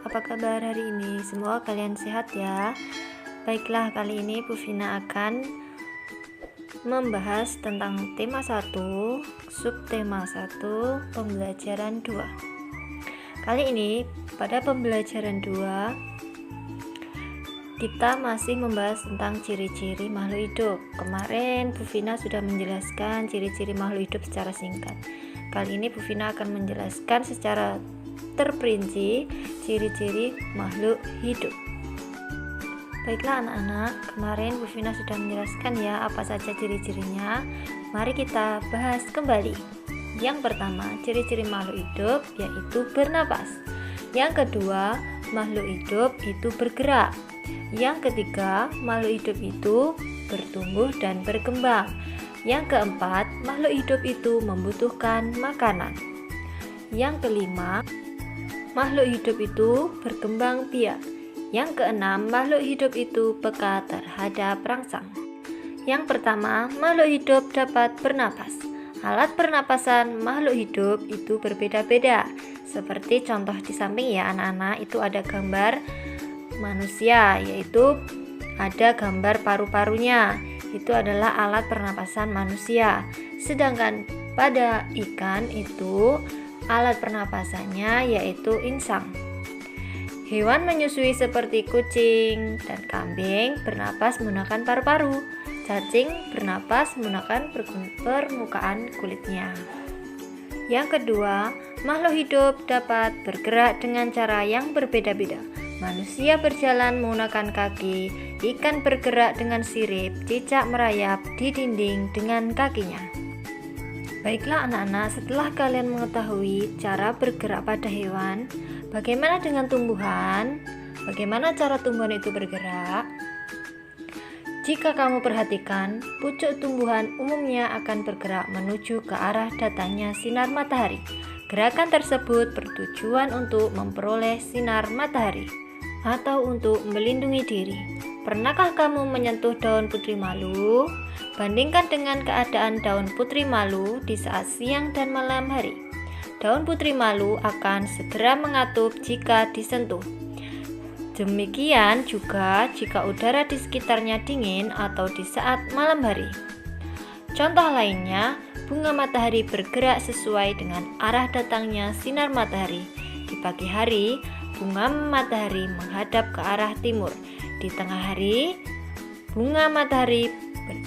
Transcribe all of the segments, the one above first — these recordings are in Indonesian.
apa kabar hari ini? Semoga kalian sehat ya. Baiklah, kali ini Bu Vina akan membahas tentang tema 1, subtema 1, pembelajaran 2. Kali ini pada pembelajaran 2 kita masih membahas tentang ciri-ciri makhluk hidup. Kemarin Bu Vina sudah menjelaskan ciri-ciri makhluk hidup secara singkat. Kali ini Bu Vina akan menjelaskan secara terperinci ciri-ciri makhluk hidup. Baiklah anak-anak, kemarin Bu Vina sudah menjelaskan ya apa saja ciri-cirinya. Mari kita bahas kembali. Yang pertama, ciri-ciri makhluk hidup yaitu bernapas. Yang kedua, makhluk hidup itu bergerak. Yang ketiga, makhluk hidup itu bertumbuh dan berkembang. Yang keempat, makhluk hidup itu membutuhkan makanan. Yang kelima, makhluk hidup itu berkembang biak. Yang keenam, makhluk hidup itu peka terhadap rangsang. Yang pertama, makhluk hidup dapat bernapas. Alat pernapasan makhluk hidup itu berbeda-beda. Seperti contoh di samping ya anak-anak, itu ada gambar manusia, yaitu ada gambar paru-parunya. Itu adalah alat pernapasan manusia. Sedangkan pada ikan itu alat pernapasannya yaitu insang. Hewan menyusui seperti kucing dan kambing bernapas menggunakan paru-paru. Cacing bernapas menggunakan permukaan kulitnya. Yang kedua, makhluk hidup dapat bergerak dengan cara yang berbeda-beda. Manusia berjalan menggunakan kaki, ikan bergerak dengan sirip, cicak merayap di dinding dengan kakinya. Baiklah anak-anak, setelah kalian mengetahui cara bergerak pada hewan, bagaimana dengan tumbuhan? Bagaimana cara tumbuhan itu bergerak? Jika kamu perhatikan, pucuk tumbuhan umumnya akan bergerak menuju ke arah datangnya sinar matahari. Gerakan tersebut bertujuan untuk memperoleh sinar matahari atau untuk melindungi diri. Pernahkah kamu menyentuh daun putri malu? Bandingkan dengan keadaan daun putri malu di saat siang dan malam hari. Daun putri malu akan segera mengatup jika disentuh. Demikian juga jika udara di sekitarnya dingin atau di saat malam hari. Contoh lainnya, bunga matahari bergerak sesuai dengan arah datangnya sinar matahari. Di pagi hari, bunga matahari menghadap ke arah timur. Di tengah hari, bunga matahari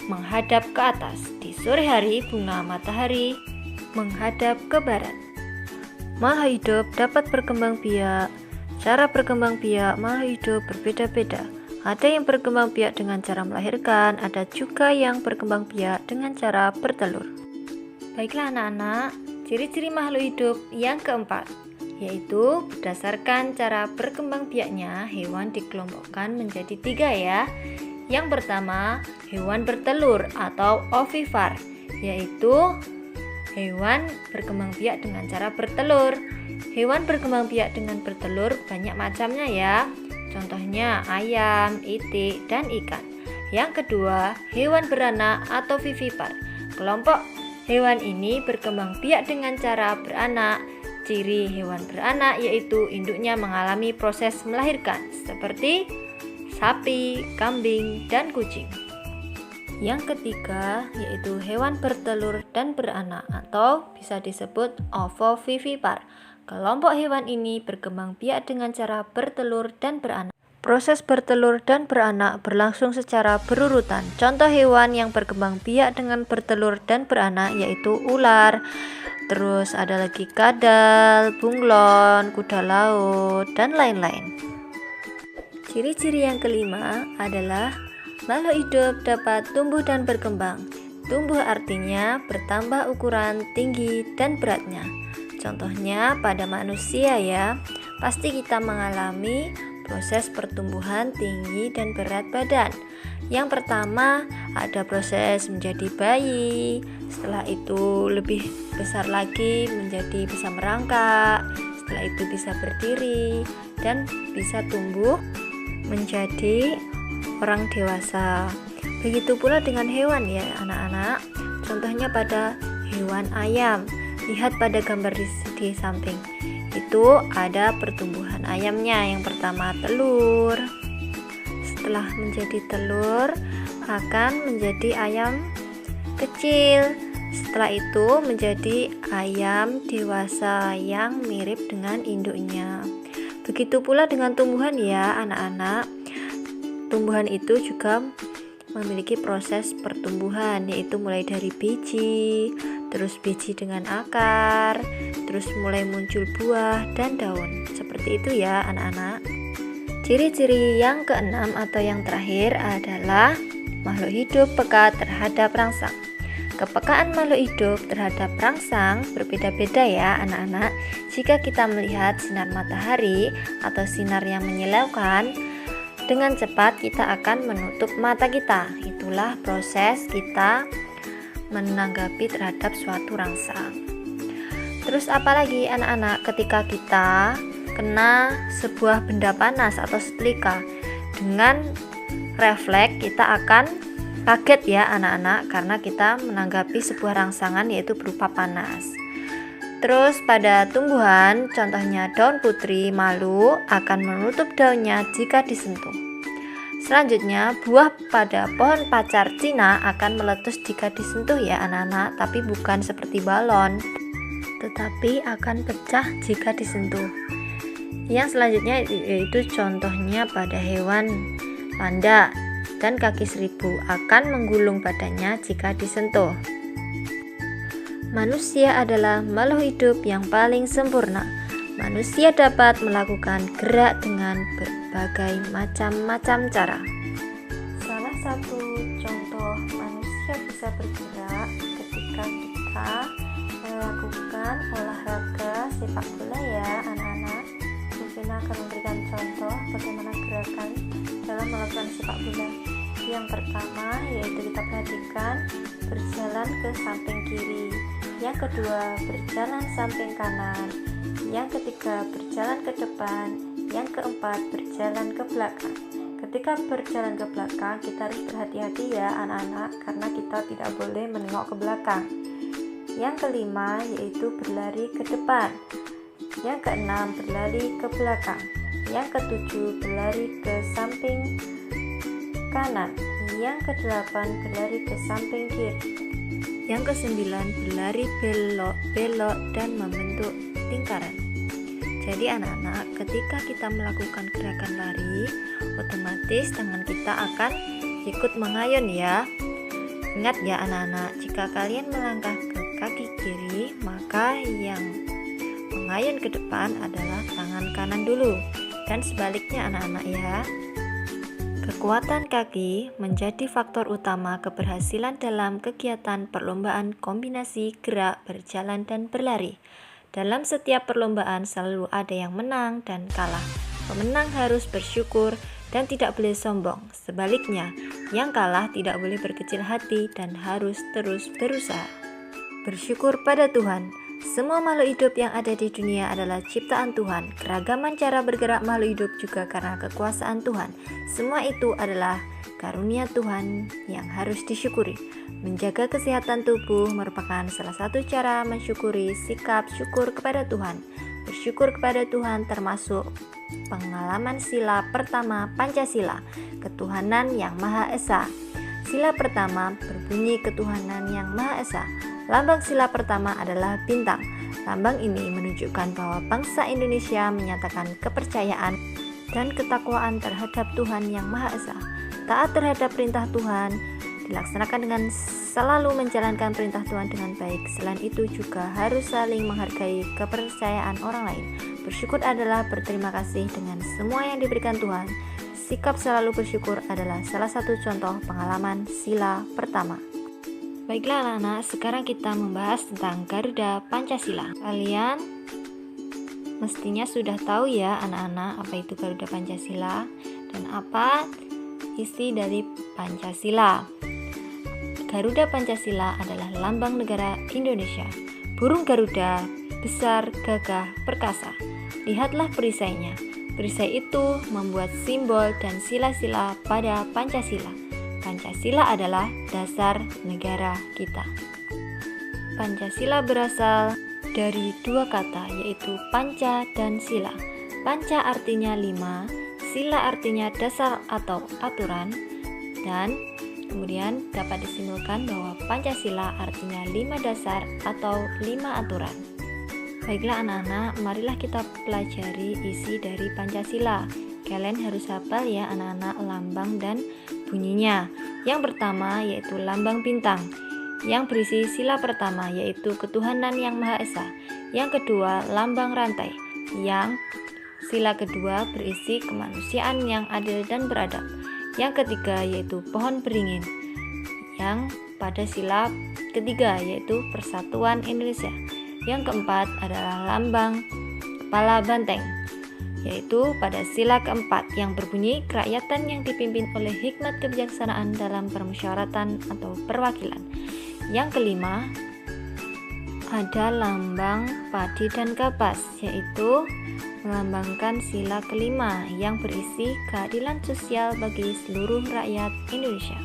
menghadap ke atas. Di sore hari, bunga matahari menghadap ke barat. Makhluk hidup dapat berkembang biak. Cara berkembang biak makhluk hidup berbeda-beda. Ada yang berkembang biak dengan cara melahirkan, ada juga yang berkembang biak dengan cara bertelur. Baiklah anak-anak, ciri-ciri makhluk hidup yang keempat, yaitu berdasarkan cara berkembang biaknya, hewan dikelompokkan menjadi 3 ya. Yang pertama, hewan bertelur atau ovipar, yaitu hewan berkembang biak dengan cara bertelur. Hewan berkembang biak dengan bertelur banyak macamnya ya. Contohnya ayam, itik, dan ikan. Yang kedua, hewan beranak atau vivipar. Kelompok hewan ini berkembang biak dengan cara beranak. Ciri hewan beranak yaitu induknya mengalami proses melahirkan seperti sapi, kambing, dan kucing. Yang ketiga yaitu hewan bertelur dan beranak atau bisa disebut ovovivipar. Kelompok hewan ini berkembang biak dengan cara bertelur dan beranak. Proses bertelur dan beranak berlangsung secara berurutan. Contoh hewan yang berkembang biak dengan bertelur dan beranak yaitu ular. Terus ada lagi kadal, bunglon, kuda laut, dan lain-lain. Ciri-ciri yang kelima adalah makhluk hidup dapat tumbuh dan berkembang. Tumbuh artinya bertambah ukuran, tinggi, dan beratnya. Contohnya pada manusia ya, pasti kita mengalami proses pertumbuhan tinggi dan berat badan. Yang pertama ada proses menjadi bayi, setelah itu lebih besar lagi menjadi bisa merangkak, setelah itu bisa berdiri dan bisa tumbuh menjadi orang dewasa. Begitu pula dengan hewan ya anak-anak. Contohnya pada hewan ayam. Lihat pada gambar di samping. Itu ada pertumbuhan ayamnya. Yang pertama telur. Setelah menjadi telur akan menjadi ayam kecil. Setelah itu menjadi ayam dewasa yang mirip dengan induknya. Begitu pula dengan tumbuhan ya anak-anak. Tumbuhan itu juga memiliki proses pertumbuhan, yaitu mulai dari biji, terus biji dengan akar, terus mulai muncul buah dan daun. Seperti itu ya anak-anak. Ciri-ciri yang keenam atau yang terakhir adalah makhluk hidup peka terhadap rangsang. Kepekaan makhluk hidup terhadap rangsang berbeda-beda ya anak-anak. Jika kita melihat sinar matahari atau sinar yang menyilaukan, dengan cepat kita akan menutup mata kita. Itulah proses kita menanggapi terhadap suatu rangsang. Terus apalagi anak-anak, ketika kita kena sebuah benda panas atau setrika, dengan refleks kita akan kaget ya anak-anak, karena kita menanggapi sebuah rangsangan yaitu berupa panas. Terus pada tumbuhan, contohnya daun putri malu akan menutup daunnya jika disentuh. Selanjutnya, buah pada pohon pacar Cina akan meletus jika disentuh ya anak-anak, tapi bukan seperti balon, tetapi akan pecah jika disentuh. Yang selanjutnya yaitu contohnya pada hewan panda dan kaki seribu akan menggulung badannya jika disentuh. Manusia adalah makhluk hidup yang paling sempurna. Manusia dapat melakukan gerak dengan berbagai macam-macam cara. Salah satu contoh manusia bisa bergerak ketika kita melakukan olahraga sepak bola ya anak-anak. Vina akan memberikan contoh bagaimana gerakan dalam melakukan sepak bola. Yang pertama yaitu kita perhatikan berjalan ke samping kiri, yang kedua berjalan samping kanan, yang ketiga berjalan ke depan, yang keempat berjalan ke belakang. Ketika berjalan ke belakang kita harus berhati-hati ya anak-anak, karena kita tidak boleh menengok ke belakang. Yang kelima yaitu berlari ke depan, yang keenam berlari ke belakang, yang ketujuh berlari ke samping kanan, yang kedelapan berlari ke samping kiri, yang kesembilan berlari belok-belok dan membentuk lingkaran. Jadi anak-anak, ketika kita melakukan gerakan lari, otomatis tangan kita akan ikut mengayun ya. Ingat ya anak-anak, jika kalian melangkah ke kaki kiri, maka yang mengayun ke depan adalah tangan kanan dulu, dan sebaliknya anak-anak ya. Kekuatan kaki menjadi faktor utama keberhasilan dalam kegiatan perlombaan kombinasi gerak, berjalan, dan berlari. Dalam setiap perlombaan selalu ada yang menang dan kalah. Pemenang harus bersyukur dan tidak boleh sombong. Sebaliknya, yang kalah tidak boleh berkecil hati dan harus terus berusaha. Bersyukur pada Tuhan. Semua makhluk hidup yang ada di dunia adalah ciptaan Tuhan. Keragaman cara bergerak makhluk hidup juga karena kekuasaan Tuhan. Semua itu adalah karunia Tuhan yang harus disyukuri. Menjaga kesehatan tubuh merupakan salah satu cara mensyukuri sikap syukur kepada Tuhan. Bersyukur kepada Tuhan termasuk pengalaman sila pertama Pancasila, ketuhanan yang Maha Esa. Sila pertama berbunyi ketuhanan yang Maha Esa. Lambang sila pertama adalah bintang. Lambang ini menunjukkan bahwa bangsa Indonesia menyatakan kepercayaan dan ketakwaan terhadap Tuhan yang Maha Esa. Taat terhadap perintah Tuhan dilaksanakan dengan selalu menjalankan perintah Tuhan dengan baik. Selain itu juga harus saling menghargai kepercayaan orang lain. Bersyukur adalah berterima kasih dengan semua yang diberikan Tuhan. Sikap selalu bersyukur adalah salah satu contoh pengalaman sila pertama. Baiklah anak-anak, sekarang kita membahas tentang Garuda Pancasila. Kalian mestinya sudah tahu ya anak-anak apa itu Garuda Pancasila dan apa isi dari Pancasila. Garuda Pancasila adalah lambang negara Indonesia. Burung Garuda besar, gagah, perkasa. Lihatlah perisainya. Perisai itu membuat simbol dan sila-sila pada Pancasila. Pancasila adalah dasar negara kita. Pancasila berasal dari dua kata, yaitu panca dan sila. Panca artinya 5, sila artinya dasar atau aturan, dan kemudian dapat disimpulkan bahwa Pancasila artinya 5 dasar atau 5 aturan. Baiklah anak-anak, marilah kita pelajari isi dari Pancasila. Kalian harus hafal ya anak-anak lambang dan bunyinya. Yang pertama yaitu lambang bintang, yang berisi sila pertama yaitu ketuhanan yang Maha Esa. Yang kedua lambang rantai, yang sila kedua berisi kemanusiaan yang adil dan beradab. Yang ketiga yaitu pohon beringin, yang pada sila ketiga yaitu Persatuan Indonesia. Yang keempat adalah lambang kepala banteng, yaitu pada sila keempat yang berbunyi kerakyatan yang dipimpin oleh hikmat kebijaksanaan dalam permusyawaratan atau perwakilan. Yang kelima ada lambang padi dan kapas, yaitu melambangkan sila kelima yang berisi keadilan sosial bagi seluruh rakyat Indonesia.